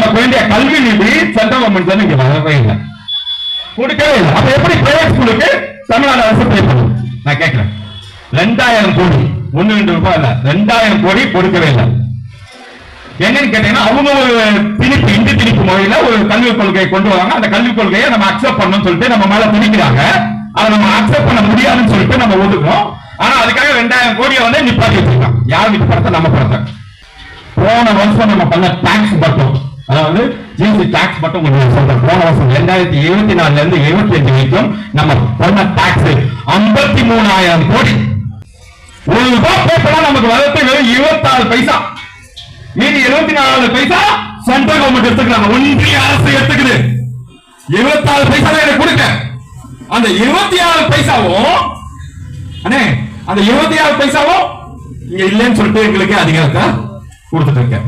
நமக்கு வேண்டிய கல்வி நிதி சென்ட்ரல் கவர்மெண்ட் இங்க வரவே இல்லை, கொடுக்கவே இல்லை. அப்ப எப்படி பிரைவேட் ஸ்கூலுக்கு தமிழ்நாடு அரசு பே பண்ணும்? நான் கேட்கிறேன். 2000 கோடி, 1-2 ரூபாய் இல்ல, 2000 கோடி கொடுக்கவே இல்லை. என்னன்னு கேட்டீங்கன்னா, அவங்க ஒரு திணிப்பு, இந்தி திணிப்பு முறையில ஒரு கல்விக் கொள்கையை கொண்டு வராங்க. அந்த கல்விக் கொள்கையை நம்ம அக்செப்ட் பண்ணணும்னு சொல்லிட்டு நம்ம மேல திணிக்கிறாங்க. அதை நம்ம அக்செப்ட் பண்ண முடியாதுன்னு சொல்லிட்டு நம்ம ஒதுக்கணும். ஆனா அதுக்காக 2000 கோடியை வந்து நிப்பாட்டி வச்சிருக்காங்க. யார் வீட்டு படத்தை? நம்ம படத்தை. போன வருஷம் நம்ம பண்ண டாக்ஸ் மட்டும், அதாவது ஜிஎஸ்டி டாக்ஸ் மட்டும் சொல்றேன். போன வருஷம் 2024 இருந்து 25 வரைக்கும் நம்ம பண்ண டாக்ஸ் 53,000 கோடி. ஒரு ரூபாய் பேப்பரா நமக்கு வரது வெறும் 26 பைசா. மீதி 74 பைசா சென்ட்ரல் கவர்மெண்ட் எடுத்துக்கிறாங்க, ஒன்றிய அரசு எடுத்துக்குது. 26 பைசா எனக்கு கொடுக்க. அந்த 26 பைசாவும் அண்ணே, அந்த 26 பைசாவும் இங்க இல்லைன்னு சொல்லிட்டு எங்களுக்கு அதிகாரத்தை கொடுத்துட்டு இருக்க.